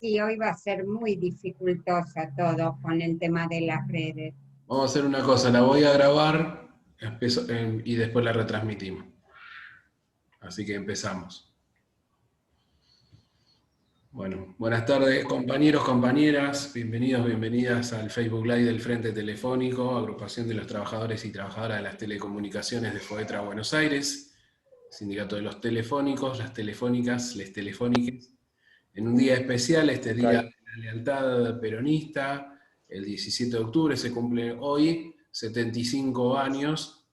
Sí, hoy va a ser muy dificultosa todo con el tema de las redes. Vamos a hacer una cosa, la voy a grabar y después la retransmitimos. Así que empezamos. Bueno, buenas tardes compañeros, compañeras, bienvenidos, bienvenidas al Facebook Live del Frente Telefónico, agrupación de los trabajadores y trabajadoras de las telecomunicaciones de FOETRA Buenos Aires, Sindicato de los Telefónicos, las Telefónicas, les Telefóniques, en un día especial, este día de la lealtad peronista, el 17 de octubre se cumple hoy 75 años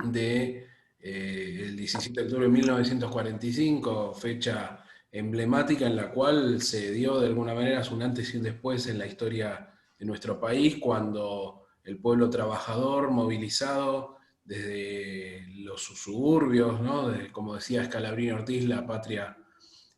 de el 17 de octubre de 1945, fecha emblemática en la cual se dio de alguna manera un antes y un después en la historia de nuestro país, cuando el pueblo trabajador movilizado desde los suburbios, ¿no? Desde, como decía Scalabrini Ortiz, la patria,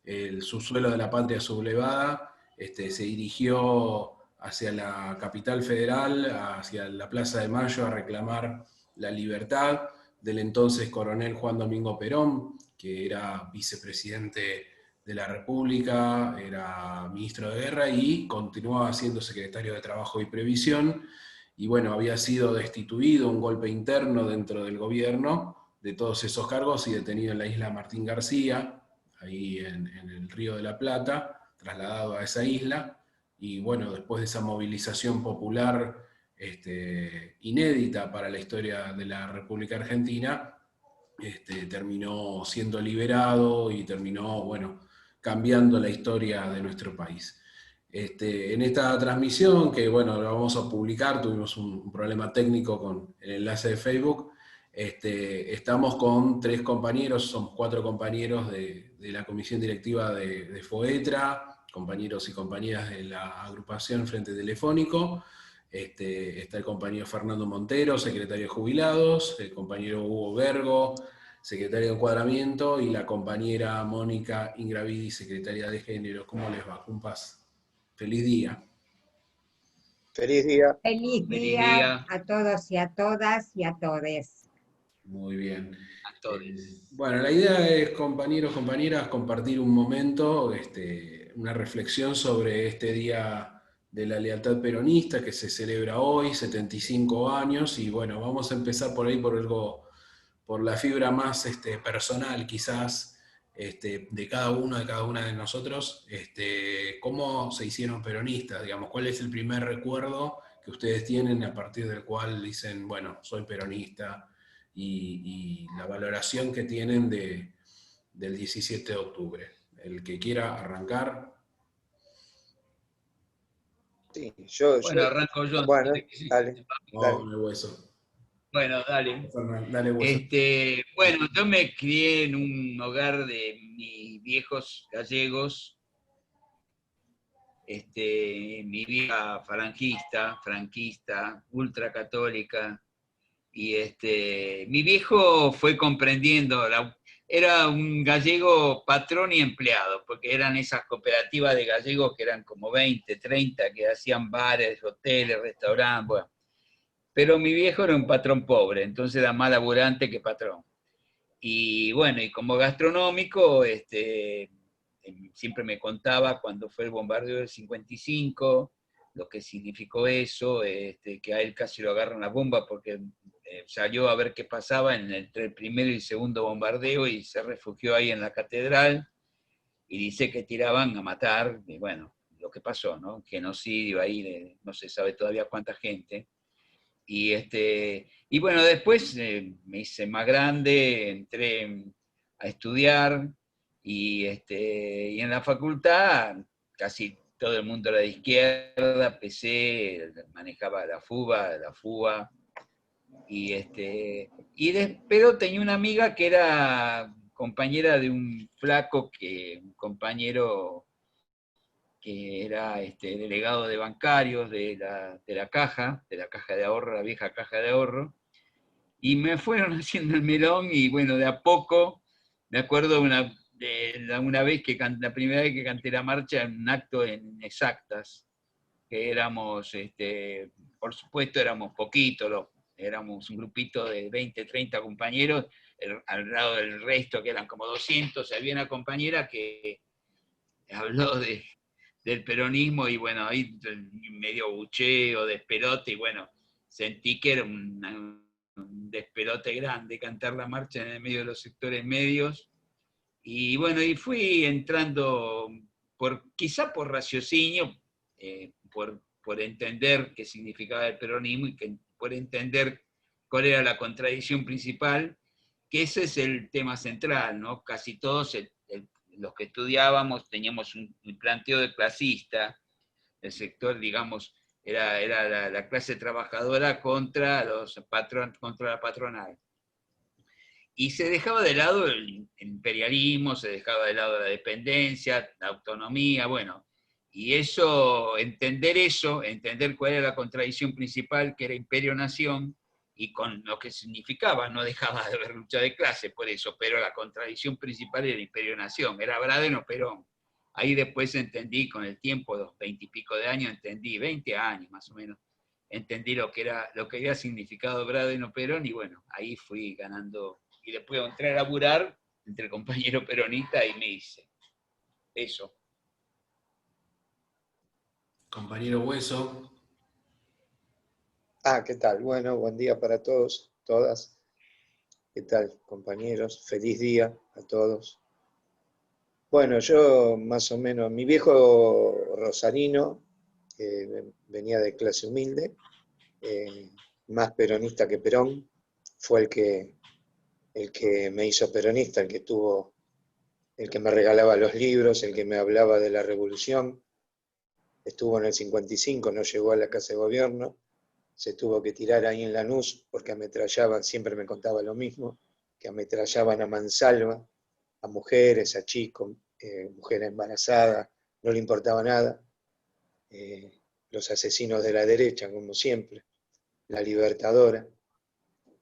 el subsuelo de la patria sublevada, se dirigió hacia la capital federal, hacia la Plaza de Mayo, a reclamar la libertad del entonces coronel Juan Domingo Perón, que era vicepresidente de la República, era ministro de Guerra y continuaba siendo secretario de Trabajo y Previsión. Y bueno, había sido destituido, un golpe interno dentro del gobierno de todos esos cargos y detenido en la isla Martín García, ahí en el Río de la Plata, trasladado a esa isla. Y bueno, después de esa movilización popular inédita para la historia de la República Argentina, terminó siendo liberado y terminó, bueno, cambiando la historia de nuestro país. En esta transmisión, que bueno, la vamos a publicar, tuvimos un problema técnico con el enlace de Facebook, estamos con 3 compañeros, somos 4 compañeros de la comisión directiva de FOETRA, compañeros y compañeras de la agrupación Frente Telefónico. Está el compañero Fernando Montero, secretario de Jubilados, el compañero Hugo Vergo, secretaria de Encuadramiento, y la compañera Mónica Ingravidi, secretaria de Género. ¿Cómo les va, compas? Feliz día. Feliz día. Feliz Feliz día día a todos y a todas y a todes. Muy bien. a todos. Bueno, la idea es, compañeros, compañeras, compartir un momento, una reflexión sobre este Día de la Lealtad Peronista que se celebra hoy, 75 años, y bueno, vamos a empezar por ahí por algo, por la fibra más personal quizás, de cada uno, de cada una de nosotros, cómo se hicieron peronistas, digamos, cuál es el primer recuerdo que ustedes tienen a partir del cual dicen, bueno, soy peronista, y la valoración que tienen del 17 de octubre. El que quiera arrancar. Sí, Bueno, arranco yo. bueno, Dale. No, no hay hueso. Bueno, dale. Dale hueso. Bueno, yo me crié en un hogar de mis viejos gallegos. Mi vieja franquista, ultracatólica. Y mi viejo fue comprendiendo, era un gallego patrón y empleado, porque eran esas cooperativas de gallegos que eran como 20, 30, que hacían bares, hoteles, restaurantes, bueno. Pero mi viejo era un patrón pobre, entonces era más laburante que patrón. Y bueno, y como gastronómico, siempre me contaba cuando fue el bombardeo del 55, lo que significó eso, que a él casi lo agarran la bomba porque salió a ver qué pasaba entre el primero y el segundo bombardeo y se refugió ahí en la catedral y dice que tiraban a matar, y bueno, lo que pasó, ¿no? Genocidio ahí, no se sabe todavía cuánta gente. Y bueno, después me hice más grande, entré a estudiar y en la facultad casi todo el mundo era de izquierda, PC, manejaba la FUBA, pero tenía una amiga que era compañera de un flaco, un compañero que era delegado de bancarios de la caja de ahorro, la vieja caja de ahorro, y me fueron haciendo el melón, y bueno, de a poco, me acuerdo una vez la primera vez que canté la marcha en un acto en Exactas, que éramos, por supuesto éramos poquitos, éramos un grupito de 20, 30 compañeros, al lado del resto, que eran como 200, había una compañera que habló del peronismo, y bueno, ahí medio bucheo, despelote, y bueno, sentí que era un despelote grande cantar la marcha en el medio de los sectores medios, y bueno, y fui entrando, quizá por raciocinio, por entender qué significaba el peronismo y por entender cuál era la contradicción principal, que ese es el tema central, ¿no? Casi todos los que estudiábamos teníamos un planteo de clasista, el sector, digamos, era la clase trabajadora contra contra la patronal. Y se dejaba de lado el imperialismo, se dejaba de lado la dependencia, la autonomía, bueno. Y entender cuál era la contradicción principal, que era imperio-nación, y con lo que significaba, no dejaba de haber lucha de clase por eso, pero la contradicción principal era imperio-nación, era Baradeno o Perón. Ahí después entendí, con el tiempo, los 20 y pico de años, entendí, 20 años más o menos, entendí lo que había significado Baradeno o Perón, y bueno, ahí fui ganando. Y después entré a laburar entre compañeros peronistas y me hice eso. Compañero Hueso. ¿Qué tal? Bueno, buen día para todos, todas. ¿Qué tal, compañeros? Feliz día a todos. Bueno, yo más o menos, mi viejo rosarino, venía de clase humilde, más peronista que Perón, fue el que me hizo peronista, el que me regalaba los libros, el que me hablaba de la revolución. Estuvo en el 55, no llegó a la Casa de Gobierno, se tuvo que tirar ahí en Lanús porque ametrallaban, siempre me contaba lo mismo, que ametrallaban a mansalva, a mujeres, a chicos, mujeres embarazadas, no le importaba nada. Los asesinos de la derecha, como siempre, la libertadora.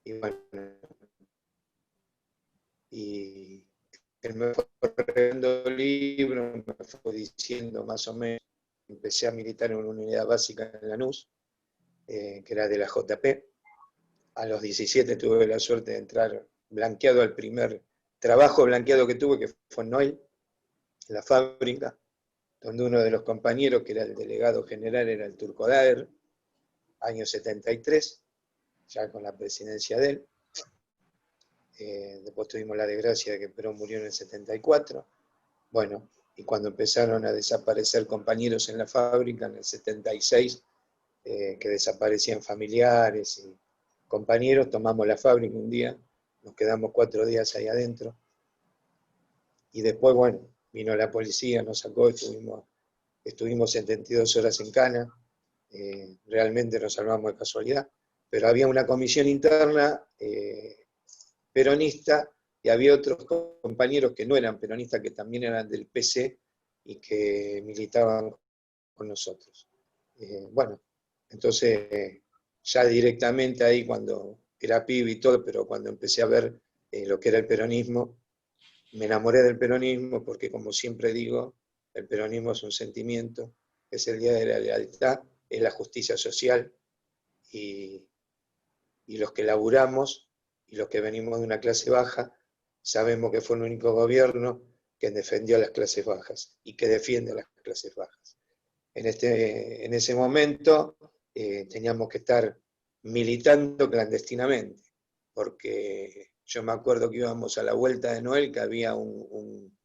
Y bueno, y él me fue regalando libros, me fue diciendo más o menos, empecé a militar en una unidad básica en Lanús, que era de la JP. A los 17 tuve la suerte de entrar blanqueado al primer trabajo blanqueado que tuve, que fue en Noel, en la fábrica, donde uno de los compañeros, que era el delegado general, era el Turco Daer, año 73, ya con la presidencia de él. Después tuvimos la desgracia de que Perón murió en el 74. Bueno, y cuando empezaron a desaparecer compañeros en la fábrica, en el 76, que desaparecían familiares y compañeros, tomamos la fábrica un día, nos quedamos 4 días ahí adentro, y después, bueno, vino la policía, nos sacó, estuvimos 72 horas en cana, realmente nos salvamos de casualidad, pero había una comisión interna peronista, y había otros compañeros que no eran peronistas, que también eran del PC y que militaban con nosotros. Bueno, entonces ya directamente ahí, cuando era pibe y todo, pero cuando empecé a ver lo que era el peronismo, me enamoré del peronismo, porque, como siempre digo, el peronismo es un sentimiento, es el día de la lealtad, es la justicia social, y los que laburamos y los que venimos de una clase baja sabemos que fue el único gobierno que defendió a las clases bajas y que defiende a las clases bajas. En ese momento teníamos que estar militando clandestinamente, porque yo me acuerdo que íbamos a la vuelta de Noel, que había un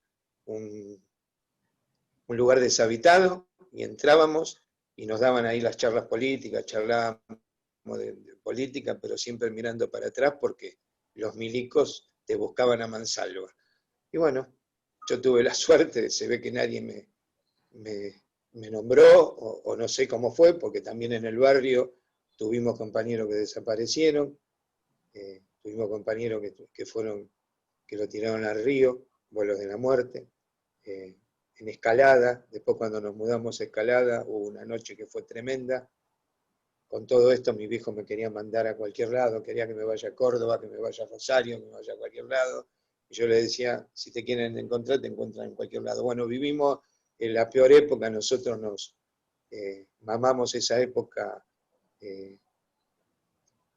lugar deshabitado, y entrábamos y nos daban ahí las charlas políticas, charlábamos de política, pero siempre mirando para atrás, porque los milicos te buscaban a mansalva. Y bueno, yo tuve la suerte, se ve que nadie me nombró, o no sé cómo fue, porque también en el barrio tuvimos compañeros que desaparecieron, tuvimos compañeros que lo tiraron al río, vuelos de la muerte, en Escalada. Después, cuando nos mudamos a Escalada, hubo una noche que fue tremenda. Con todo esto, mis viejos me querían mandar a cualquier lado, quería que me vaya a Córdoba, que me vaya a Rosario, que me vaya a cualquier lado. Y yo les decía, si te quieren encontrar, te encuentran en cualquier lado. Bueno, vivimos en la peor época, nosotros nos mamamos esa época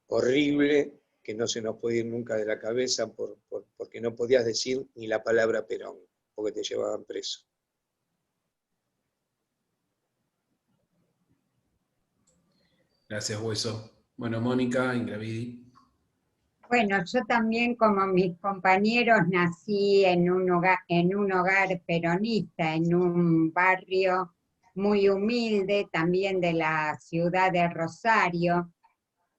horrible, que no se nos puede ir nunca de la cabeza, porque no podías decir ni la palabra Perón, porque te llevaban preso. Gracias, Hueso. Bueno, Mónica Ingravidi. Bueno, yo también, como mis compañeros, nací en un hogar peronista, en un barrio muy humilde, también de la ciudad de Rosario,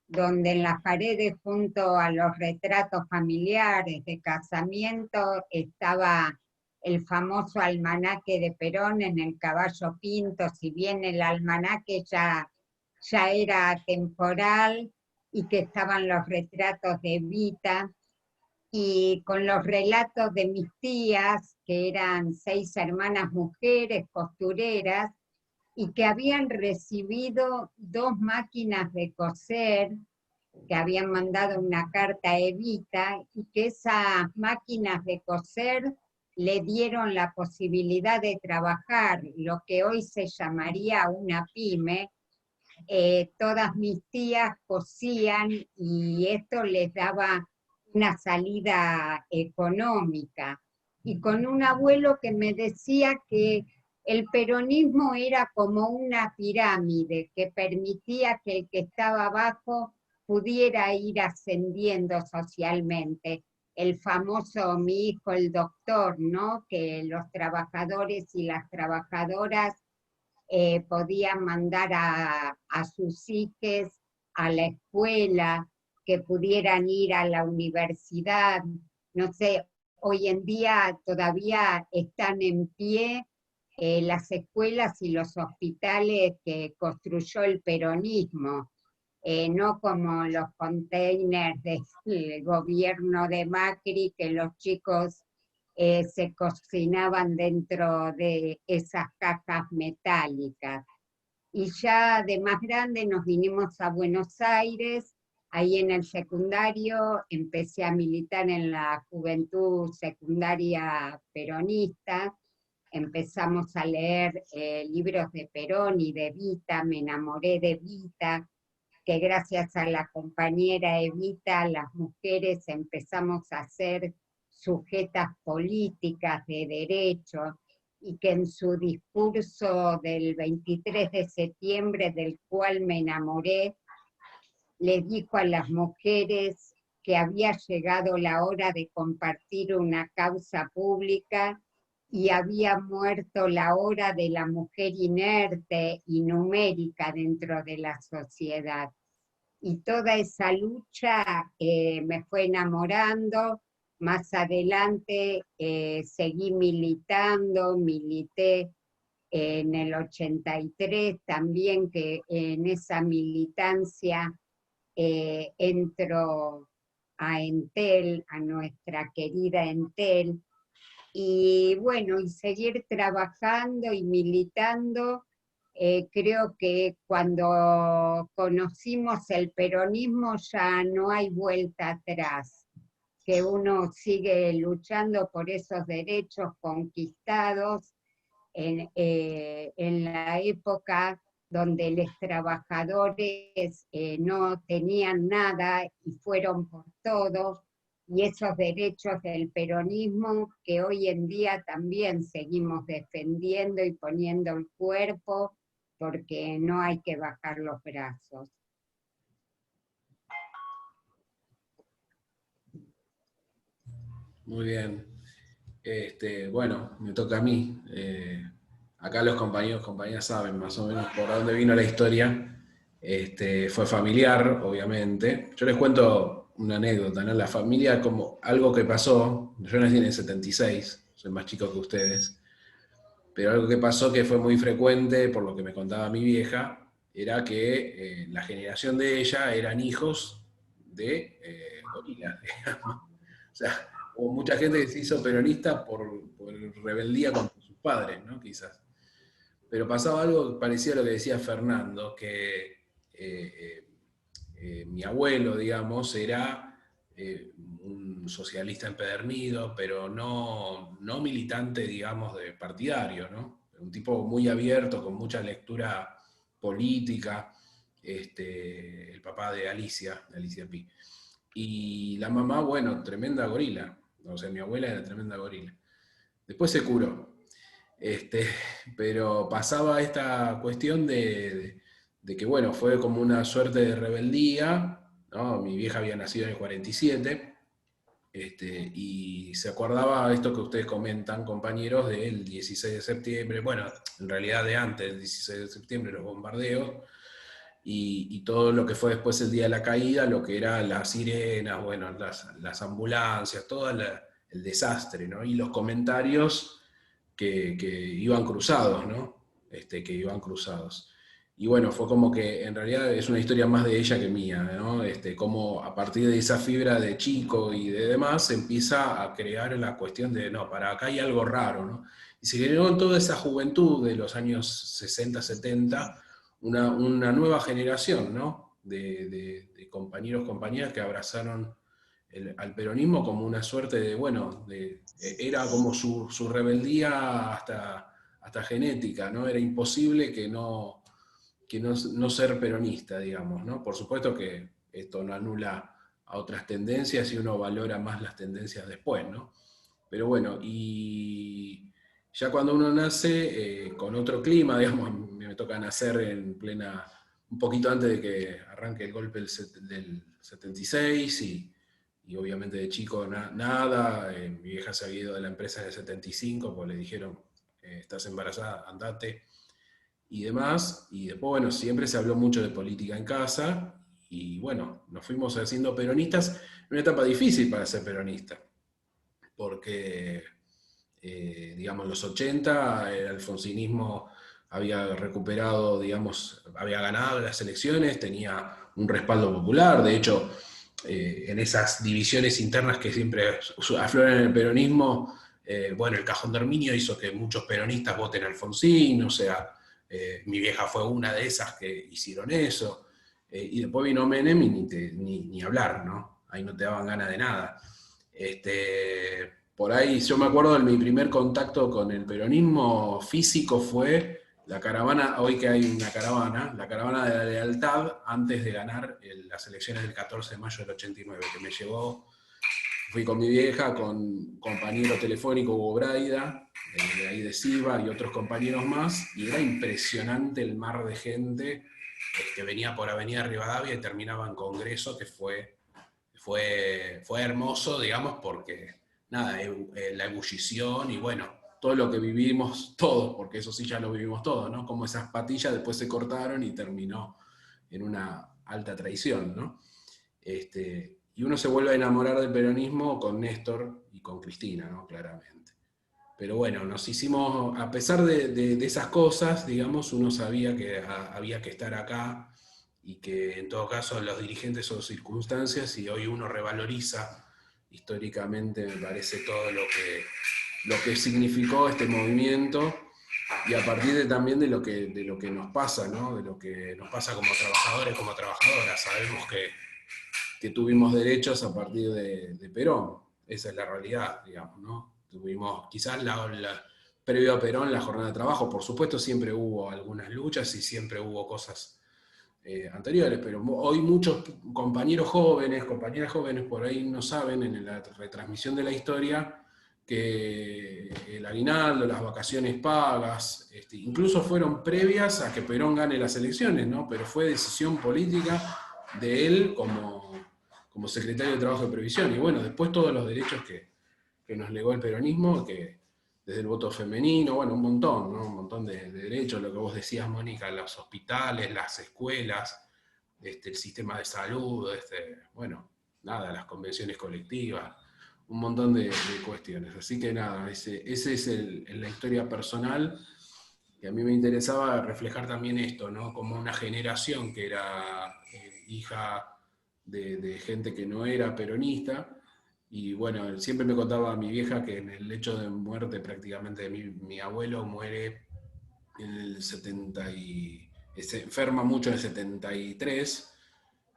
donde en las paredes, junto a los retratos familiares de casamiento, estaba el famoso almanaque de Perón en el Caballo Pinto. Si bien el almanaque ya era temporal, y que estaban los retratos de Evita, y con los relatos de mis tías, que eran 6 hermanas mujeres costureras, y que habían recibido 2 máquinas de coser, que habían mandado una carta a Evita, y que esas máquinas de coser le dieron la posibilidad de trabajar lo que hoy se llamaría una pyme. Todas mis tías cosían y esto les daba una salida económica. Y con un abuelo que me decía que el peronismo era como una pirámide que permitía que el que estaba abajo pudiera ir ascendiendo socialmente. El famoso mi hijo el doctor, ¿no? Que los trabajadores y las trabajadoras podían mandar a sus hijos a la escuela, que pudieran ir a la universidad. No sé, hoy en día todavía están en pie las escuelas y los hospitales que construyó el peronismo, no como los containers del gobierno de Macri, que los chicos se cocinaban dentro de esas cajas metálicas. Y ya de más grande nos vinimos a Buenos Aires. Ahí en el secundario empecé a militar en la Juventud Secundaria Peronista. Empezamos a leer libros de Perón y de Evita. Me enamoré de Evita, que gracias a la compañera Evita, las mujeres empezamos a ser sujetas políticas de derecho, y que en su discurso del 23 de septiembre, del cual me enamoré, le dijo a las mujeres que había llegado la hora de compartir una causa pública y había muerto la hora de la mujer inerte y numérica dentro de la sociedad. Y toda esa lucha me fue enamorando. Más adelante seguí militando, milité en el 83 también, que en esa militancia entro a Entel, a nuestra querida Entel, y bueno, y seguir trabajando y militando. Creo que cuando conocimos el peronismo ya no hay vuelta atrás, que uno sigue luchando por esos derechos conquistados en la época donde los trabajadores no tenían nada y fueron por todo, y esos derechos del peronismo que hoy en día también seguimos defendiendo y poniendo el cuerpo, porque no hay que bajar los brazos. Muy bien. Bueno, me toca a mí. Acá los compañeras saben más o menos por dónde vino la historia. Fue familiar, obviamente. Yo les cuento una anécdota, ¿no? La familia, como algo que pasó, yo nací en el 76, soy más chico que ustedes, pero algo que pasó que fue muy frecuente, por lo que me contaba mi vieja, era que la generación de ella eran hijos de gorilas, digamos. O sea, hubo mucha gente que se hizo peronista por rebeldía contra sus padres, ¿no? Quizás. Pero pasaba algo parecido a lo que decía Fernando, que mi abuelo, digamos, era un socialista empedernido, pero no militante, digamos, de partidario, ¿no? Un tipo muy abierto, con mucha lectura política, el papá de Alicia Pi. Y la mamá, bueno, tremenda gorila. O sea, mi abuela era tremenda gorila. Después se curó. Pero pasaba esta cuestión de de que, bueno, fue como una suerte de rebeldía, ¿no? Mi vieja había nacido en el 47, y se acordaba esto que ustedes comentan, compañeros, del 16 de septiembre, bueno, en realidad de antes del 16 de septiembre, los bombardeos, y todo lo que fue después el día de la caída, lo que eran las sirenas, bueno, las ambulancias, todo el desastre, ¿no? Y los comentarios que iban cruzados, ¿no? Que iban cruzados. Y bueno, fue como que en realidad es una historia más de ella que mía, ¿no? Como a partir de esa fibra de chico y de demás se empieza a crear la cuestión de, no, para acá hay algo raro, ¿no? Y se generó en toda esa juventud de los años 60, 70, una nueva generación, ¿no? De compañeros, compañeras que abrazaron al peronismo como una suerte de, bueno, era como su rebeldía hasta genética, ¿no? Era imposible que no ser peronista, digamos, ¿no? Por supuesto que esto no anula a otras tendencias y uno valora más las tendencias después, ¿no? Pero bueno, y ya cuando uno nace con otro clima, digamos, me toca nacer en plena, un poquito antes de que arranque el golpe del 76, y obviamente de chico nada, mi vieja se había ido de la empresa en el 75, pues le dijeron, estás embarazada, andate, y demás, y después, bueno, siempre se habló mucho de política en casa, y bueno, nos fuimos haciendo peronistas, en una etapa difícil para ser peronista, porque, digamos, en los 80 el alfonsinismo había recuperado, digamos, había ganado las elecciones, tenía un respaldo popular, de hecho, en esas divisiones internas que siempre afloran en el peronismo, bueno, el cajón de Herminio hizo que muchos peronistas voten a Alfonsín, o sea, mi vieja fue una de esas que hicieron eso, y después vino Menem y ni hablar, ¿no? Ahí no te daban ganas de nada. Por ahí yo me acuerdo de mi primer contacto con el peronismo físico fue la caravana, hoy que hay una caravana, la caravana de la lealtad antes de ganar las elecciones del 14 de mayo del 89, que me llevó, fui con mi vieja, con compañero telefónico Hugo Braida, de ahí de Siva y otros compañeros más, y era impresionante el mar de gente que venía por Avenida Rivadavia y terminaba en Congreso, que fue hermoso, digamos, porque nada, la ebullición y bueno, todo lo que vivimos todos, porque eso sí ya lo vivimos todos, ¿no? Como esas patillas después se cortaron y terminó en una alta traición, ¿no? Y uno se vuelve a enamorar del peronismo con Néstor y con Cristina, ¿no? Claramente. Pero bueno, nos hicimos, a pesar de esas cosas, digamos, uno sabía que había que estar acá y que en todo caso los dirigentes son circunstancias, y hoy uno revaloriza históricamente, me parece, todo lo que significó este movimiento, y a partir también de lo que nos pasa, ¿no? De lo que nos pasa como trabajadores, como trabajadoras. Sabemos que tuvimos derechos a partir de Perón, esa es la realidad, digamos, ¿no? Tuvimos quizás previo a Perón la jornada de trabajo, por supuesto siempre hubo algunas luchas y siempre hubo cosas anteriores, pero hoy muchos compañeros jóvenes, compañeras jóvenes por ahí no saben en la retransmisión de la historia que el aguinaldo, las vacaciones pagas, incluso fueron previas a que Perón gane las elecciones, ¿no? Pero fue decisión política de él como secretario de Trabajo y Previsión, y bueno, después todos los derechos que nos legó el peronismo, que desde el voto femenino, bueno, un montón, ¿no? Un montón de derechos, lo que vos decías, Mónica, los hospitales, las escuelas, el sistema de salud, bueno, nada, las convenciones colectivas, un montón de cuestiones. Así que nada, ese es la historia personal, que a mí me interesaba reflejar también esto, ¿no? Como una generación que era hija de gente que no era peronista. Y bueno, siempre me contaba mi vieja que en el lecho de muerte prácticamente de mi abuelo muere en el 70 se enferma mucho en el 73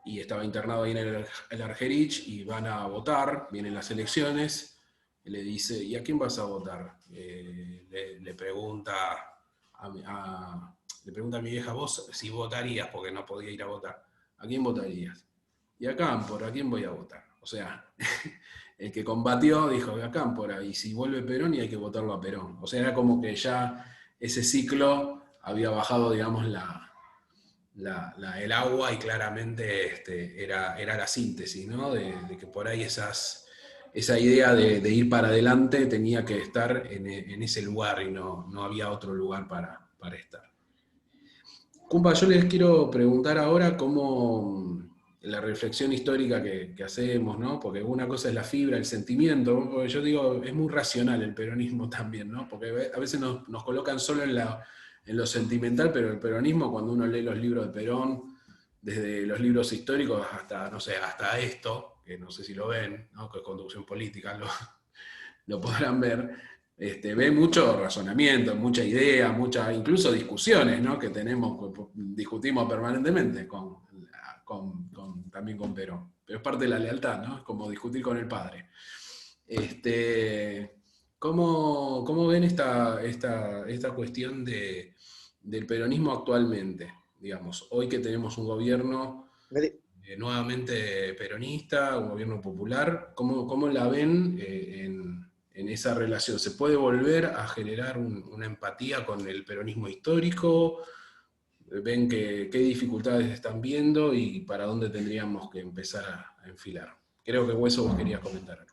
y estaba internado ahí en el Argerich, y van a votar, vienen las elecciones, y le dice, ¿y a quién vas a votar? Le pregunta le pregunta a mi vieja, vos si votarías, porque no podía ir a votar, ¿a quién votarías? Y a Cámpora, ¿a quién voy a votar? O sea, el que combatió dijo a Cámpora, y si vuelve Perón y hay que votarlo a Perón. O sea, era como que ya ese ciclo había bajado, digamos, el agua y claramente era la síntesis, ¿no? De que por ahí esa idea de ir para adelante tenía que estar en ese lugar y no había otro lugar para estar. Cumpa, yo les quiero preguntar ahora cómo la reflexión histórica que hacemos, ¿no? Porque una cosa es la fibra, el sentimiento, porque yo digo, es muy racional el peronismo también, ¿no? Porque a veces nos colocan solo en lo sentimental, pero el peronismo, cuando uno lee los libros de Perón, desde los libros históricos hasta, no sé, hasta esto, que no sé si lo ven, ¿no? Que es Conducción Política, lo podrán ver, ve mucho razonamiento, mucha idea, incluso discusiones, ¿no? Que discutimos permanentemente también con Perón. Pero es parte de la lealtad, ¿no? Es como discutir con el padre. ¿Cómo ven esta cuestión del peronismo actualmente? Digamos, hoy que tenemos un gobierno nuevamente peronista, un gobierno popular, ¿cómo la ven en esa relación? ¿Se puede volver a generar una empatía con el peronismo histórico? ¿Ven qué dificultades están viendo y para dónde tendríamos que empezar a enfilar? Creo que Hueso vos querías comentar.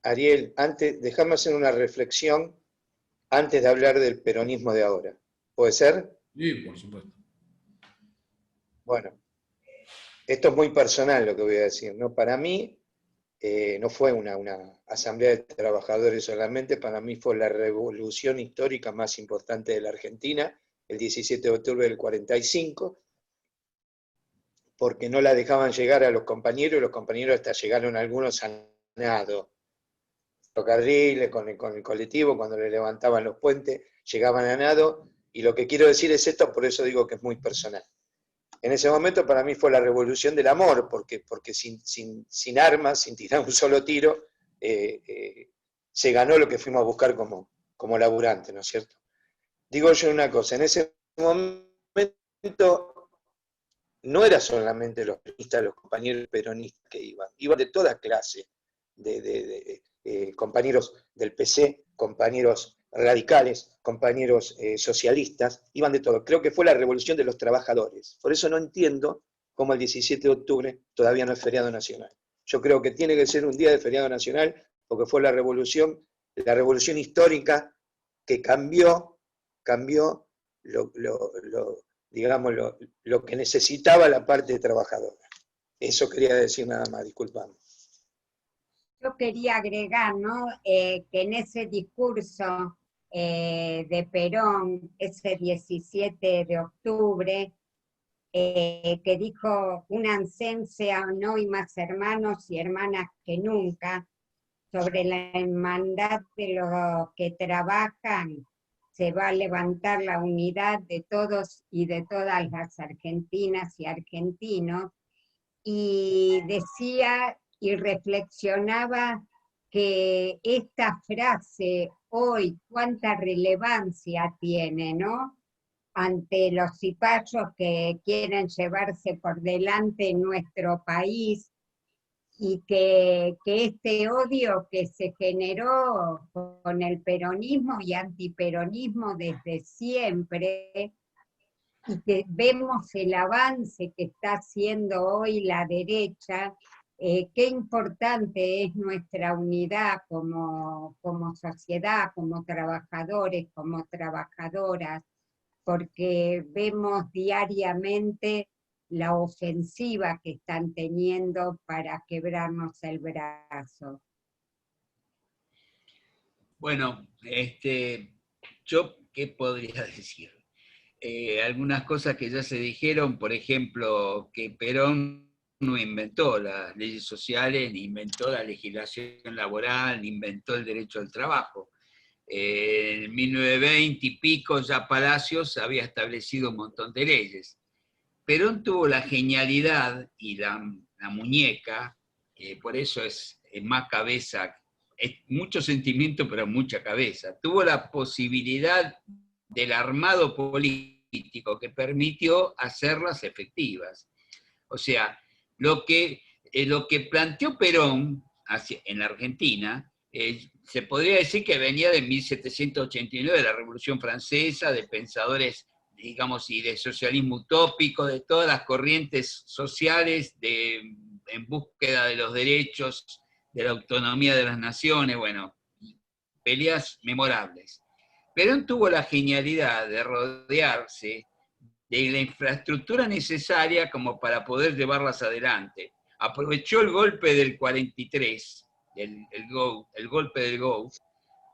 Ariel, déjame hacer una reflexión antes de hablar del peronismo de ahora. ¿Puede ser? Sí, por supuesto. Bueno, esto es muy personal lo que voy a decir, ¿no? Para mí no fue una asamblea de trabajadores solamente, para mí fue la revolución histórica más importante de la Argentina, el 17 de octubre del 45, porque no la dejaban llegar a los compañeros, y los compañeros hasta llegaron algunos a nado. Ferrocarriles, con el colectivo, cuando le levantaban los puentes, llegaban a nado, y lo que quiero decir es esto, por eso digo que es muy personal. En ese momento para mí fue la revolución del amor, porque sin armas, sin tirar un solo tiro, se ganó lo que fuimos a buscar como laburante, ¿no es cierto? Digo yo una cosa, en ese momento no era solamente los peronistas, los compañeros peronistas que iban de toda clase, de compañeros del PC, compañeros radicales, compañeros socialistas, iban de todo. Creo que fue la revolución de los trabajadores. Por eso no entiendo cómo el 17 de octubre todavía no es feriado nacional. Yo creo que tiene que ser un día de feriado nacional porque fue la revolución histórica que cambió lo que necesitaba la parte trabajadora. Eso quería decir nada más, disculpame. Yo quería agregar, ¿no? Que en ese discurso de Perón, ese 17 de octubre, que dijo: únanse no hay más hermanos y hermanas que nunca, sobre la hermandad de los que trabajan, se va a levantar la unidad de todos y de todas las argentinas y argentinos, y decía y reflexionaba que esta frase hoy cuánta relevancia tiene, ¿no? Ante los cipayos que quieren llevarse por delante nuestro país, y que este odio que se generó con el peronismo y antiperonismo desde siempre, y que vemos el avance que está haciendo hoy la derecha, qué importante es nuestra unidad como sociedad, como trabajadores, como trabajadoras, porque vemos diariamente la ofensiva que están teniendo para quebrarnos el brazo. Bueno, yo qué podría decir. Algunas cosas que ya se dijeron, por ejemplo, que Perón no inventó las leyes sociales, ni inventó la legislación laboral, ni inventó el derecho al trabajo. En 1920 y pico ya Palacios había establecido un montón de leyes. Perón tuvo la genialidad y la muñeca, por eso es más cabeza, es mucho sentimiento pero mucha cabeza. Tuvo la posibilidad del armado político que permitió hacerlas efectivas. O sea, lo que planteó Perón en la Argentina, se podría decir que venía de 1789, de la Revolución Francesa, de pensadores digamos, y de socialismo utópico, de todas las corrientes sociales en búsqueda de los derechos, de la autonomía de las naciones, bueno, peleas memorables. Perón tuvo la genialidad de rodearse de la infraestructura necesaria como para poder llevarlas adelante. Aprovechó el golpe del 43, el golpe del GO,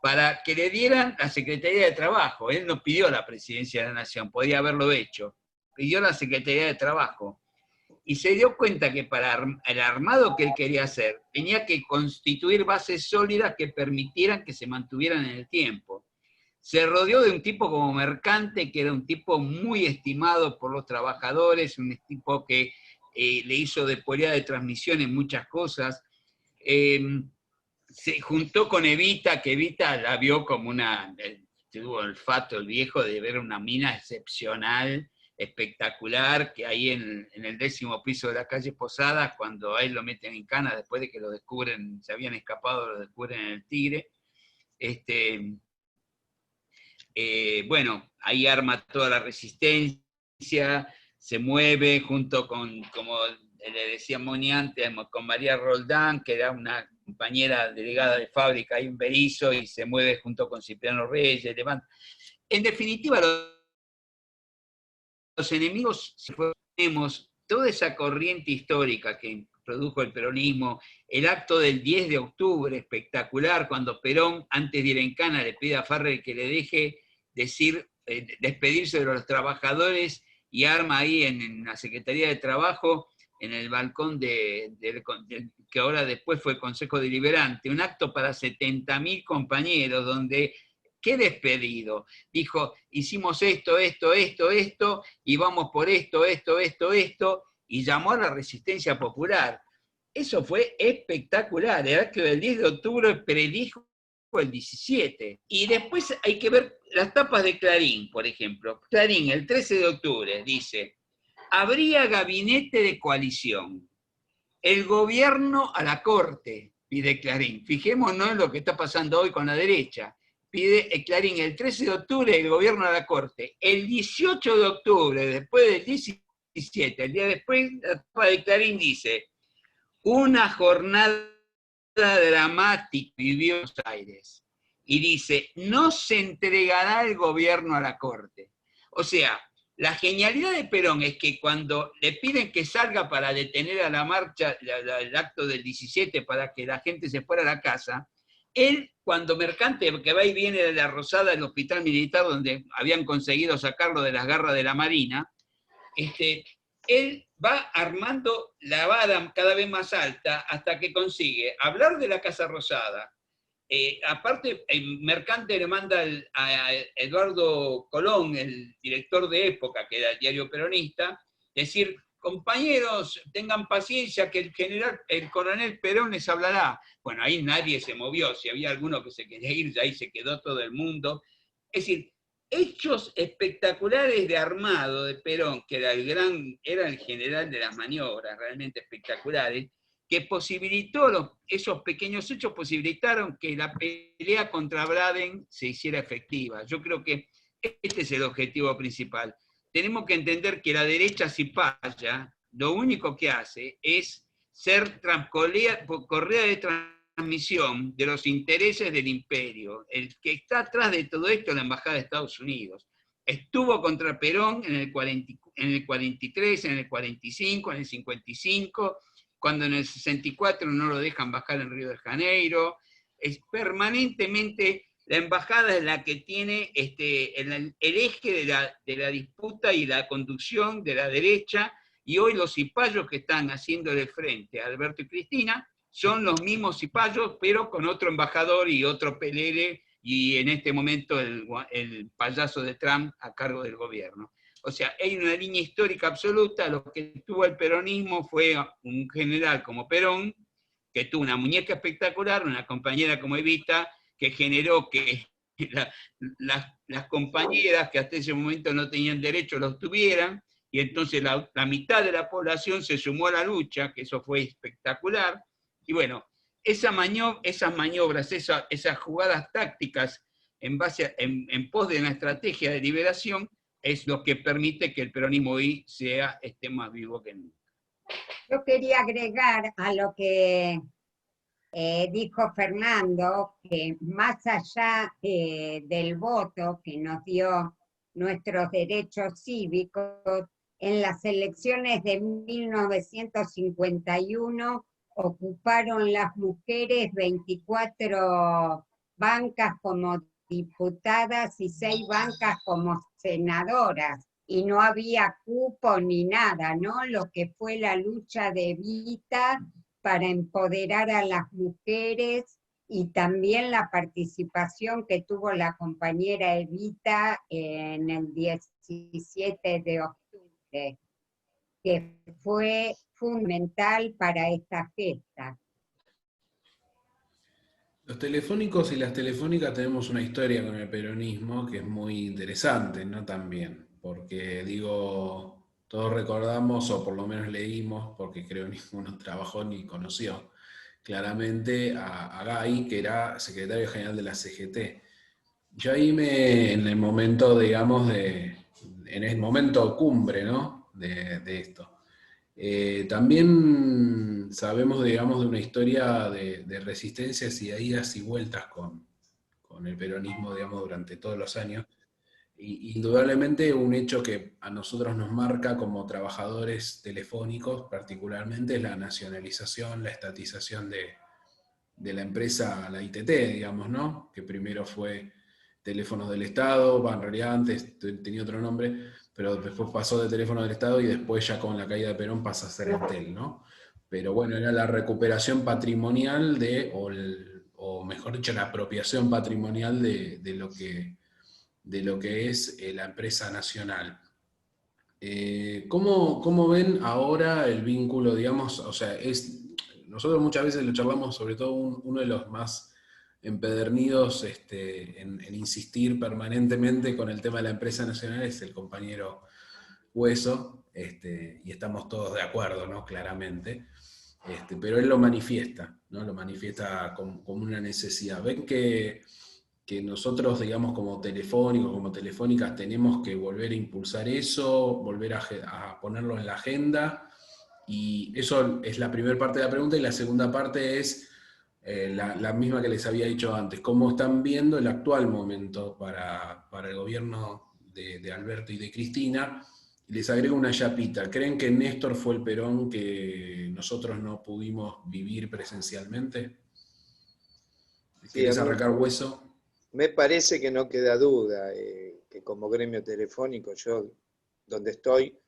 para que le dieran la Secretaría de Trabajo. Él no pidió la presidencia de la Nación, podía haberlo hecho. Pidió la Secretaría de Trabajo. Y se dio cuenta que para el armado que él quería hacer, tenía que constituir bases sólidas que permitieran que se mantuvieran en el tiempo. Se rodeó de un tipo como Mercante, que era un tipo muy estimado por los trabajadores, un tipo que le hizo de polea de transmisión en muchas cosas. Se juntó con Evita, que Evita la vio como tuvo el olfato, el viejo, de ver una mina excepcional, espectacular, que ahí en el 10º piso de la calle Posadas, cuando a él lo meten en cana, después de que lo descubren, se habían escapado, lo descubren en el Tigre. Bueno, ahí arma toda la resistencia, se mueve junto con, como le decía Moni antes, con María Roldán, que era una compañera delegada de fábrica ahí en Berizo, y se mueve junto con Cipriano Reyes, levanta. En definitiva, los enemigos, si ponemos toda esa corriente histórica que produjo el peronismo, el acto del 10 de octubre, espectacular, cuando Perón, antes de ir en cana, le pide a Farrell que le deje despedirse de los trabajadores, y arma ahí en la Secretaría de Trabajo, en el balcón que ahora después fue Consejo Deliberante, un acto para 70.000 compañeros, donde, ¿qué despedido? Dijo, hicimos esto, y vamos por esto, y llamó a la resistencia popular. Eso fue espectacular. El acto del 10 de octubre predijo el 17. Y después hay que ver las tapas de Clarín, por ejemplo. Clarín, el 13 de octubre, dice: habría gabinete de coalición. El gobierno a la corte, pide Clarín. Fijémonos en lo que está pasando hoy con la derecha. Pide Clarín el 13 de octubre el gobierno a la corte. El 18 de octubre, después del 17, el día después, la tapa de Clarín dice: una jornada dramática vivió Buenos Aires. Y dice: no se entregará el gobierno a la corte. O sea, la genialidad de Perón es que cuando le piden que salga para detener a la marcha, el acto del 17, para que la gente se fuera a la casa, él, cuando Mercante, que va y viene de la Rosada, del hospital militar, donde habían conseguido sacarlo de las garras de la Marina, él va armando la vara cada vez más alta hasta que consigue hablar de la Casa Rosada. Aparte, Mercante le manda a Eduardo Colón, el director de Época, que era el diario peronista, decir: compañeros, tengan paciencia, que el coronel Perón les hablará. Bueno, ahí nadie se movió. Si había alguno que se quería ir, ahí se quedó todo el mundo. Es decir, hechos espectaculares de armado de Perón, que era el general de las maniobras, realmente espectaculares, que posibilitó, esos pequeños hechos posibilitaron que la pelea contra Braden se hiciera efectiva. Yo creo que este es el objetivo principal. Tenemos que entender que la derecha cipaya lo único que hace es ser correa de transmisión de los intereses del imperio. El que está atrás de todo esto es la Embajada de Estados Unidos. Estuvo contra Perón en el 43, en el 45, en el 55, cuando en el 64 no lo dejan bajar en Río de Janeiro. Es permanentemente la embajada es la que tiene el eje de la disputa y la conducción de la derecha, y hoy los cipayos que están haciéndole frente a Alberto y Cristina son los mismos cipayos, pero con otro embajador y otro pelele, y en este momento el payaso de Trump a cargo del gobierno. O sea, hay una línea histórica absoluta. Lo que tuvo el peronismo fue un general como Perón, que tuvo una muñeca espectacular, una compañera como Evita, que generó que las compañeras que hasta ese momento no tenían derecho los tuvieran, y entonces la mitad de la población se sumó a la lucha, que eso fue espectacular. Y bueno, esas maniobras, esas jugadas tácticas en pos de una estrategia de liberación, es lo que permite que el peronismo hoy esté más vivo que nunca. Yo quería agregar a lo que dijo Fernando, que más allá del voto que nos dio nuestros derechos cívicos, en las elecciones de 1951 ocuparon las mujeres 24 bancas como diputadas y 6 bancas como senadoras, y no había cupo ni nada, ¿no? Lo que fue la lucha de Evita para empoderar a las mujeres, y también la participación que tuvo la compañera Evita en el 17 de octubre, que fue fundamental para esta gesta. Los telefónicos y las telefónicas tenemos una historia con el peronismo que es muy interesante, ¿no? También, porque digo, todos recordamos, o por lo menos leímos, porque creo ninguno trabajó ni conoció claramente a Gay, que era secretario general de la CGT. Yo ahí en el momento, digamos, en el momento cumbre, ¿no? de esto. También sabemos, digamos, de una historia de resistencias y de idas y vueltas con el peronismo, digamos, durante todos los años. Y indudablemente un hecho que a nosotros nos marca como trabajadores telefónicos, particularmente, es la nacionalización, la estatización de la empresa, la ITT, digamos, ¿no? Que primero fue Teléfonos del Estado, en realidad antes tenía otro nombre, pero después pasó de Teléfonos del Estado y después ya con la caída de Perón pasa a ser Entel, ¿no? Pero bueno, era la recuperación patrimonial o mejor dicho, la apropiación patrimonial de lo que es la empresa nacional. ¿Cómo ven ahora el vínculo, digamos, o sea, nosotros muchas veces lo charlamos, sobre todo uno de los más empedernidos en insistir permanentemente con el tema de la empresa nacional es el compañero Hueso, y estamos todos de acuerdo, ¿no? Claramente, pero él lo manifiesta, ¿no? Lo manifiesta como una necesidad. ¿Ven que nosotros, digamos, como telefónicos, como telefónicas, tenemos que volver a impulsar eso, volver a ponerlo en la agenda? Y eso es la primera parte de la pregunta, y la segunda parte es la misma que les había dicho antes. ¿Cómo están viendo el actual momento para el gobierno de Alberto y de Cristina? Y les agrego una chapita. ¿Creen que Néstor fue el Perón que nosotros no pudimos vivir presencialmente? Sí, ¿Querés arrancar, Hueso? me parece que no queda duda que como gremio telefónico, yo donde estoy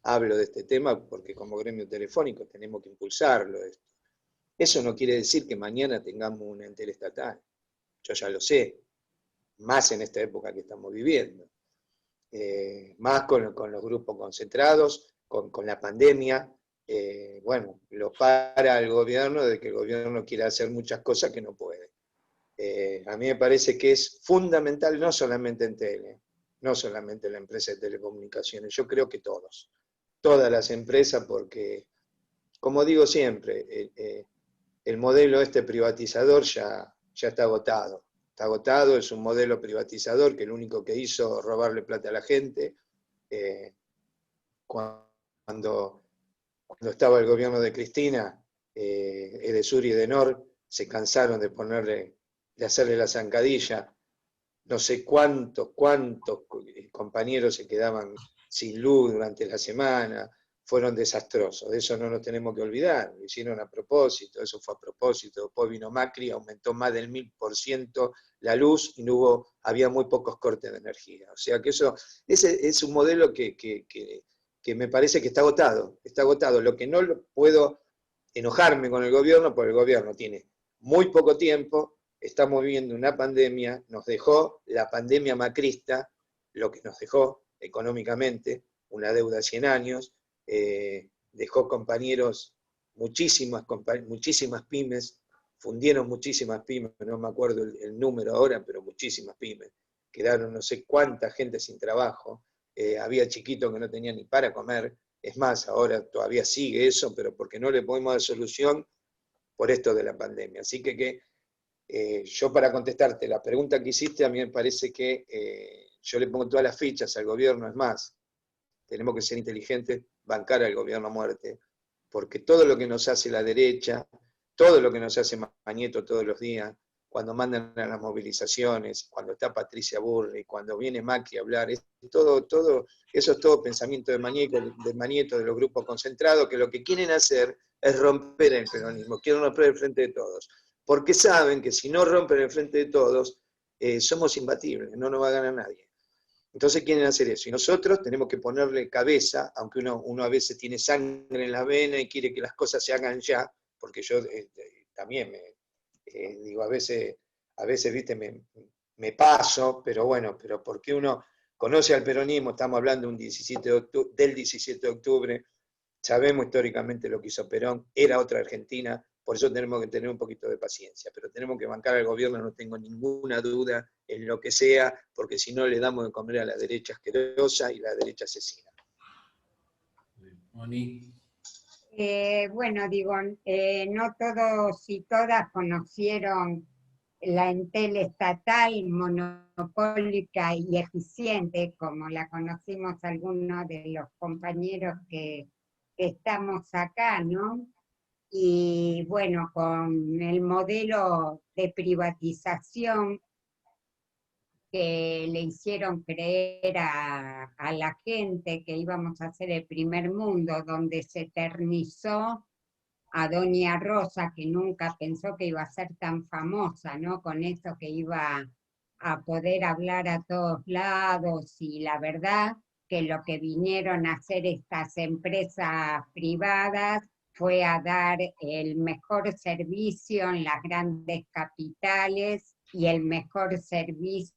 hablo de este tema porque como gremio telefónico tenemos que impulsarlo esto. Eso no quiere decir que mañana tengamos un ente estatal, yo ya lo sé, más en esta época que estamos viviendo, más con los grupos concentrados, con la pandemia. Bueno, lo para el gobierno de que el gobierno quiere hacer muchas cosas que no puede. A mí me parece que es fundamental, no solamente en Tele, no solamente la empresa de telecomunicaciones, yo creo que todas las empresas, porque, como digo siempre, el modelo privatizador ya está agotado. Está agotado, es un modelo privatizador que lo único que hizo es robarle plata a la gente. Cuando estaba el gobierno de Cristina, Edesur y Edenor se cansaron de hacerle la zancadilla. No sé cuántos compañeros se quedaban sin luz durante la semana, fueron desastrosos, de eso no nos tenemos que olvidar, lo hicieron a propósito, eso fue a propósito. Después vino Macri, aumentó más del 1000% la luz y había muy pocos cortes de energía. O sea que ese es un modelo que me parece que está agotado, está agotado. Lo que no puedo enojarme con el gobierno, porque el gobierno tiene muy poco tiempo, estamos viviendo una pandemia, nos dejó la pandemia macrista, lo que nos dejó económicamente, una deuda de 100 años, dejó compañeros, muchísimas pymes, fundieron muchísimas pymes, no me acuerdo el número ahora, pero muchísimas pymes, quedaron no sé cuánta gente sin trabajo, había chiquitos que no tenían ni para comer, es más, ahora todavía sigue eso, pero porque no le podemos dar solución por esto de la pandemia. Así que yo para contestarte la pregunta que hiciste, a mí me parece que yo le pongo todas las fichas al gobierno, es más, tenemos que ser inteligentes, bancar al gobierno a muerte, porque todo lo que nos hace la derecha, todo lo que nos hace Mañeto todos los días, cuando mandan a las movilizaciones, cuando está Patricia Burri, cuando viene Macri a hablar, eso es todo pensamiento de Mañeto, de los grupos concentrados, que lo que quieren hacer es romper el peronismo, quieren romper el frente de todos, porque saben que si no rompen el frente de todos, somos imbatibles, no nos va a ganar nadie. Entonces quieren hacer eso, y nosotros tenemos que ponerle cabeza, aunque uno a veces tiene sangre en la vena y quiere que las cosas se hagan ya, porque yo también digo, a veces viste, me paso, pero bueno, pero porque uno conoce al peronismo, estamos hablando del 17 de octubre, sabemos históricamente lo que hizo Perón, era otra Argentina, por eso tenemos que tener un poquito de paciencia, pero tenemos que bancar al gobierno, no tengo ninguna duda en lo que sea, porque si no le damos de comer a la derecha asquerosa y la derecha asesina. Moni. Bueno, digo, no todos y todas conocieron la Entel estatal, monopólica y eficiente, como la conocimos algunos de los compañeros que estamos acá, ¿no? Y bueno, con el modelo de privatización que le hicieron creer a la gente que íbamos a ser el primer mundo, donde se eternizó a Doña Rosa, que nunca pensó que iba a ser tan famosa, ¿no? Con eso que iba a poder hablar a todos lados, y la verdad que lo que vinieron a hacer estas empresas privadas fue a dar el mejor servicio en las grandes capitales y el mejor servicio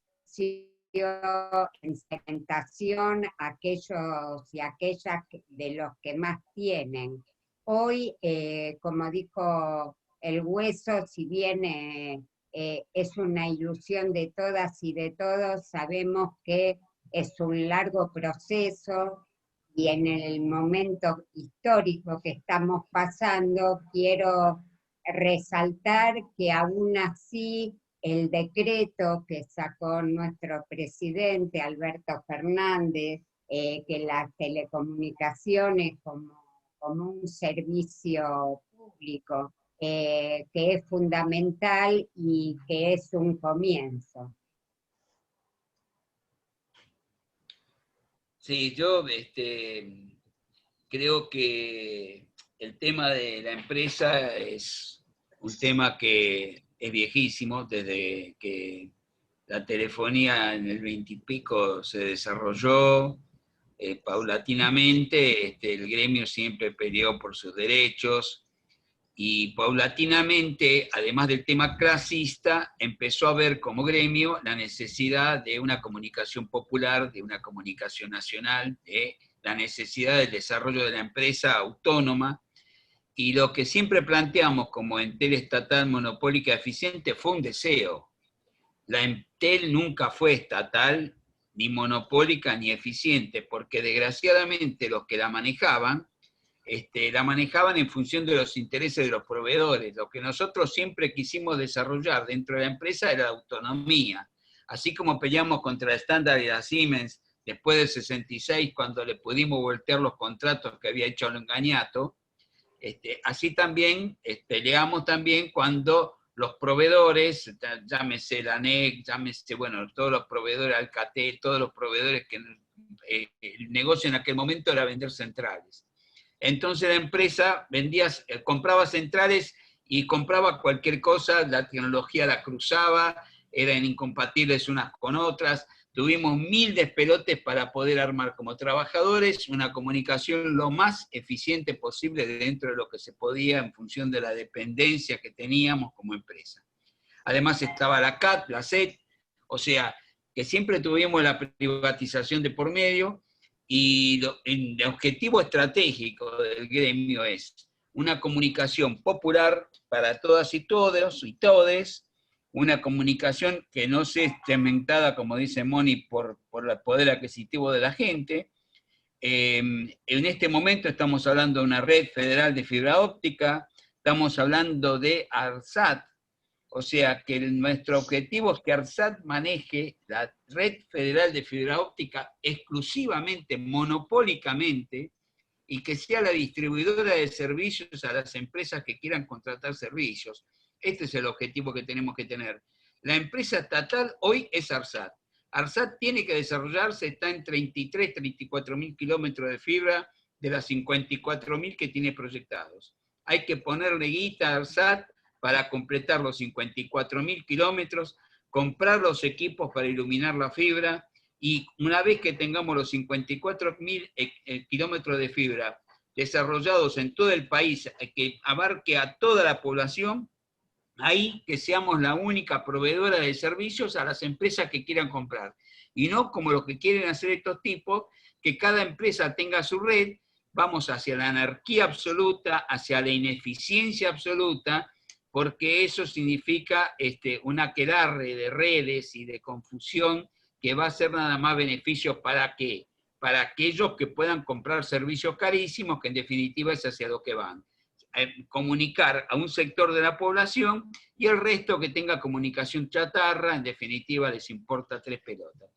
en segmentación a aquellos y aquellas de los que más tienen. Hoy, como dijo el Hueso, si bien es una ilusión de todas y de todos, sabemos que es un largo proceso, y en el momento histórico que estamos pasando, quiero resaltar que aún así el decreto que sacó nuestro presidente Alberto Fernández, que las telecomunicaciones como un servicio público, que es fundamental y que es un comienzo. Sí, yo creo que el tema de la empresa es un tema que es viejísimo, desde que la telefonía en el 20 y pico se desarrolló, paulatinamente, el gremio siempre peleó por sus derechos, y paulatinamente, además del tema clasista, empezó a ver como gremio la necesidad de una comunicación popular, de una comunicación nacional, de la necesidad del desarrollo de la empresa autónoma, y lo que siempre planteamos como Entel estatal monopólica eficiente fue un deseo. La Entel nunca fue estatal, ni monopólica, ni eficiente, porque desgraciadamente los que la manejaban en función de los intereses de los proveedores. Lo que nosotros siempre quisimos desarrollar dentro de la empresa era la autonomía. Así como peleamos contra el Standard y la Siemens después del 66, cuando le pudimos voltear los contratos que había hecho Longañato, así también peleamos también cuando los proveedores, llámese la NEC, llámese, bueno, todos los proveedores Alcatel, todos los proveedores que el negocio en aquel momento era vender centrales. Entonces la empresa compraba centrales y compraba cualquier cosa, la tecnología la cruzaba, eran incompatibles unas con otras, tuvimos 1000 despelotes para poder armar como trabajadores una comunicación lo más eficiente posible dentro de lo que se podía en función de la dependencia que teníamos como empresa. Además estaba la CAT, la SET, o sea, que siempre tuvimos la privatización de por medio, y el objetivo estratégico del gremio es una comunicación popular para todas y todos y todes, una comunicación que no sea segmentada, como dice Moni, por el poder adquisitivo de la gente. En este momento estamos hablando de una red federal de fibra óptica, estamos hablando de ARSAT, O sea que nuestro objetivo es que ARSAT maneje la red federal de fibra óptica exclusivamente, monopólicamente, y que sea la distribuidora de servicios a las empresas que quieran contratar servicios. Este es el objetivo que tenemos que tener. La empresa estatal hoy es ARSAT. ARSAT tiene que desarrollarse, está en 33, 34 mil kilómetros de fibra de las 54 mil que tiene proyectados. Hay que ponerle guita a ARSAT para completar los 54 mil kilómetros, comprar los equipos para iluminar la fibra, y una vez que tengamos los 54 mil kilómetros de fibra desarrollados en todo el país, que abarque a toda la población, ahí que seamos la única proveedora de servicios a las empresas que quieran comprar. Y no como lo que quieren hacer estos tipos, que cada empresa tenga su red, vamos hacia la anarquía absoluta, hacia la ineficiencia absoluta, porque eso significa un aquelarre de redes y de confusión que va a ser nada más beneficio para qué, para aquellos que puedan comprar servicios carísimos, que en definitiva es hacia lo que van. Comunicar a un sector de la población y el resto que tenga comunicación chatarra, en definitiva les importa tres pelotas.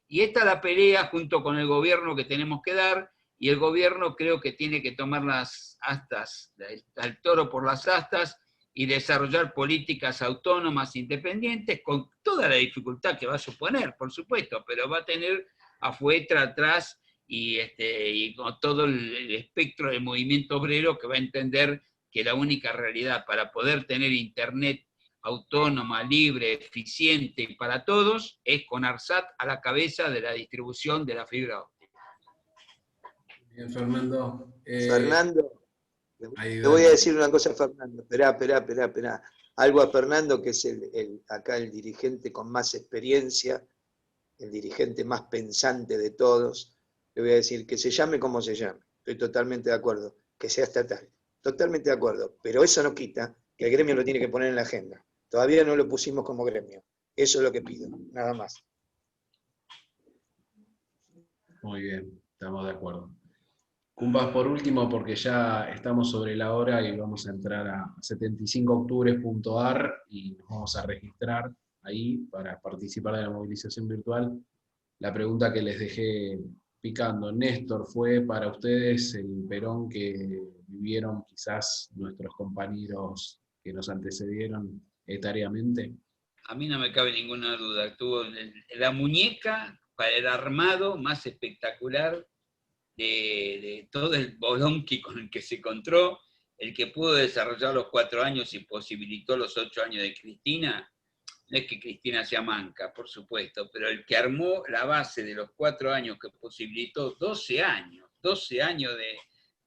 Y esta es la pelea junto con el gobierno que tenemos que dar, y el gobierno creo que tiene que tomar las astas, el toro por las astas, y desarrollar políticas autónomas, independientes, con toda la dificultad que va a suponer, por supuesto, pero va a tener a Fuetra atrás y con todo el espectro del movimiento obrero que va a entender que la única realidad para poder tener internet autónoma, libre, eficiente para todos, es con ARSAT a la cabeza de la distribución de la fibra óptica. Bien, Fernando. Fernando, le voy a decir una cosa a Fernando. Esperá. Algo a Fernando, que es acá el dirigente con más experiencia, el dirigente más pensante de todos. Le voy a decir que se llame como se llame. Estoy totalmente de acuerdo. Que sea estatal. Totalmente de acuerdo. Pero eso no quita que el gremio lo tiene que poner en la agenda. Todavía no lo pusimos como gremio. Eso es lo que pido. Nada más. Muy bien, estamos de acuerdo. Cumbas, por último, porque ya estamos sobre la hora y vamos a entrar a 75octubres.ar y nos vamos a registrar ahí para participar de la movilización virtual. La pregunta que les dejé picando, Néstor, ¿fue para ustedes el Perón que vivieron quizás nuestros compañeros que nos antecedieron etariamente? A mí no me cabe ninguna duda. Tuvo la muñeca para el armado más espectacular de todo el bolonqui con el que se encontró, el que pudo desarrollar los 4 años y posibilitó los 8 años de Cristina. No es que Cristina sea manca, por supuesto, pero el que armó la base de los 4 años que posibilitó 12 años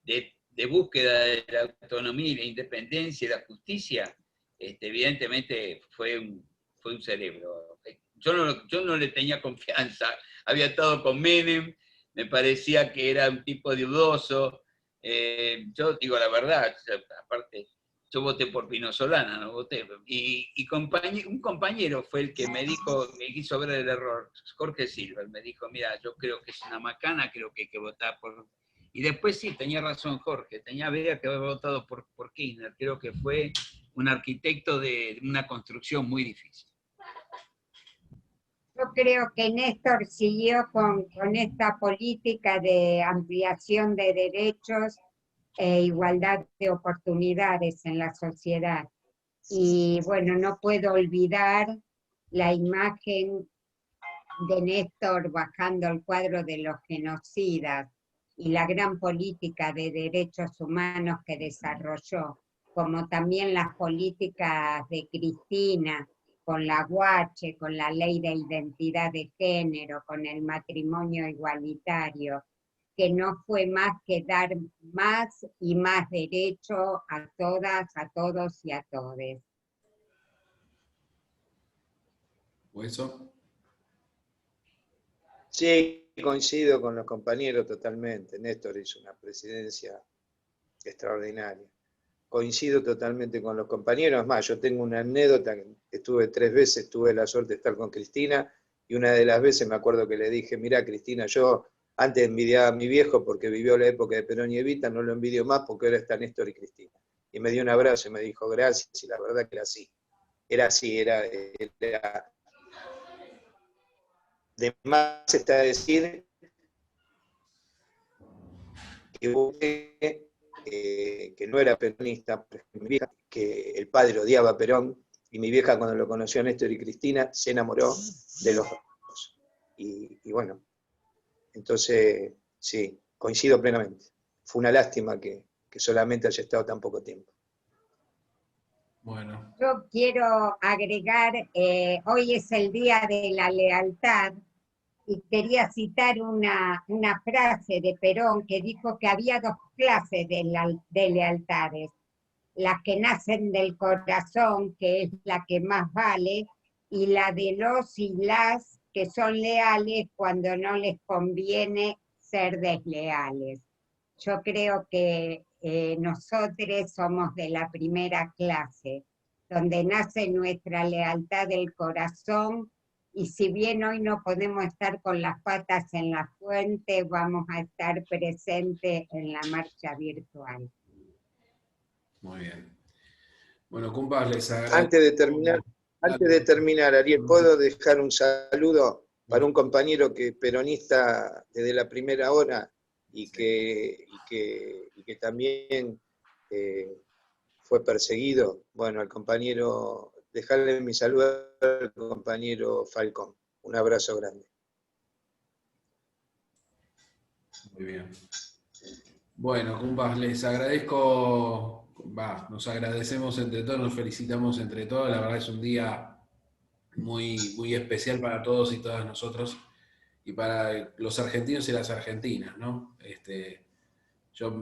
de búsqueda de la autonomía y la independencia y la justicia, evidentemente fue un cerebro. Yo no le tenía confianza, había estado con Menem, me parecía que era un tipo dudoso. Yo digo la verdad, aparte, yo voté por Pino Solana, no voté. Un compañero fue el que me quiso ver el error, Jorge Silva, me dijo, mira, yo creo que es una macana, creo que hay que votar por... Y después sí, tenía razón Jorge, había que haber votado por Kirchner, creo que fue un arquitecto de una construcción muy difícil. Yo creo que Néstor siguió con esta política de ampliación de derechos e igualdad de oportunidades en la sociedad. Y bueno, no puedo olvidar la imagen de Néstor bajando el cuadro de los genocidas y la gran política de derechos humanos que desarrolló, como también las políticas de Cristina, con la Guache, con la ley de identidad de género, con el matrimonio igualitario, que no fue más que dar más y más derecho a todas, a todos y a todes. ¿Hueso? Sí, coincido con los compañeros totalmente. Néstor hizo una presidencia extraordinaria. Coincido totalmente con los compañeros. Es más, yo tengo una anécdota, estuve 3 veces, tuve la suerte de estar con Cristina, y una de las veces me acuerdo que le dije, mirá Cristina, yo antes envidiaba a mi viejo porque vivió la época de Perón y Evita, no lo envidio más porque ahora está Néstor y Cristina. Y me dio un abrazo y me dijo gracias, y la verdad que era así. era así, era de más está decir que no era peronista, mi vieja, que el padre odiaba a Perón, y mi vieja cuando lo conoció a Néstor y Cristina se enamoró de los dos. Y bueno, entonces sí, coincido plenamente. Fue una lástima que solamente haya estado tan poco tiempo. Bueno. Yo quiero agregar, hoy es el Día de la Lealtad, y quería citar una frase de Perón que dijo que había dos clases de lealtades: las que nacen del corazón, que es la que más vale, y la de los y las que son leales cuando no les conviene ser desleales. Yo creo que nosotros somos de la primera clase, donde nace nuestra lealtad del corazón, y si bien hoy no podemos estar con las patas en la fuente, vamos a estar presentes en la marcha virtual. Muy bien. Bueno, compas, les agradezco. Antes de terminar, Ariel, ¿puedo dejar un saludo para un compañero que peronista desde la primera hora y que también fue perseguido? Bueno, al compañero, dejarle mi saludo al compañero Falcón. Un abrazo grande. Muy bien. Bueno, compas, les agradezco, nos agradecemos entre todos, nos felicitamos entre todos, la verdad es un día muy, muy especial para todos y todas nosotros, y para los argentinos y las argentinas, ¿no? Yo,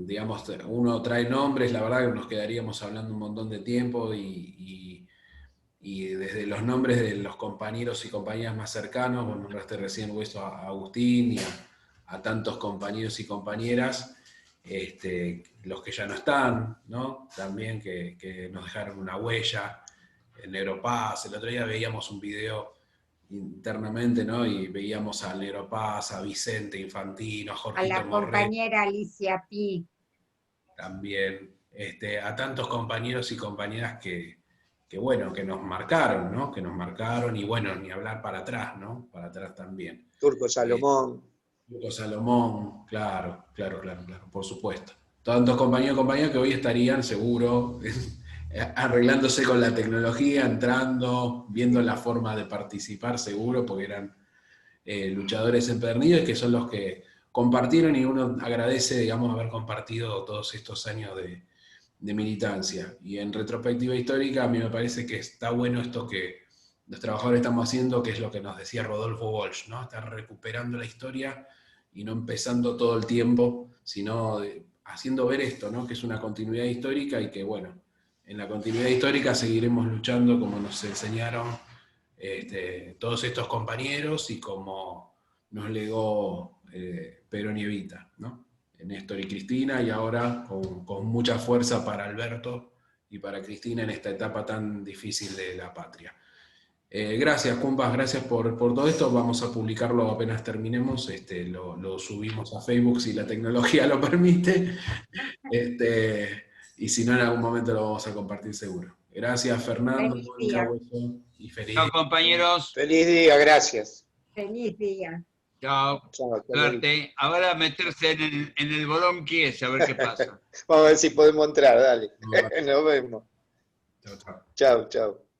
digamos, uno trae nombres, la verdad que nos quedaríamos hablando un montón de tiempo, y desde los nombres de los compañeros y compañeras más cercanos, vos nombraste recién a Agustín y a tantos compañeros y compañeras, los que ya no están, ¿no? También que nos dejaron una huella, el Negro Paz. El otro día veíamos un video internamente, ¿no? Y veíamos al Negro Paz, a Vicente Infantino, a Jorgito A la Morré, compañera Alicia Pi. también, a tantos compañeros y compañeras que bueno, que nos marcaron, ¿no? Que nos marcaron, y bueno, ni hablar para atrás, ¿no? Para atrás también. Turco Salomón. Turco Salomón, claro, por supuesto. Tantos compañeros y compañeras que hoy estarían seguro arreglándose con la tecnología, entrando, viendo la forma de participar seguro, porque eran luchadores empedernidos, que son los que compartieron, y uno agradece, digamos, haber compartido todos estos años de militancia. Y en retrospectiva histórica, a mí me parece que está bueno esto que los trabajadores estamos haciendo, que es lo que nos decía Rodolfo Walsh, ¿no? Estar recuperando la historia y no empezando todo el tiempo, sino haciendo ver esto, ¿no? Que es una continuidad histórica, y que, bueno, en la continuidad histórica seguiremos luchando como nos enseñaron todos estos compañeros, y como nos legó Perón y Evita, ¿no? Néstor y Cristina, y ahora con mucha fuerza para Alberto y para Cristina en esta etapa tan difícil de la patria. Gracias, compas, gracias por todo esto. Vamos a publicarlo apenas terminemos, lo subimos a Facebook si la tecnología lo permite, y si no, en algún momento lo vamos a compartir seguro. Gracias, Fernando. Feliz día. Y feliz Chao, día. compañeros. Feliz día, gracias. Feliz día. Chao. Chao, Suerte. Ahora meterse en el bolón quies, a ver qué pasa. Vamos a ver si podemos entrar, dale. Nos vemos. Chao, chao. Chao, chao.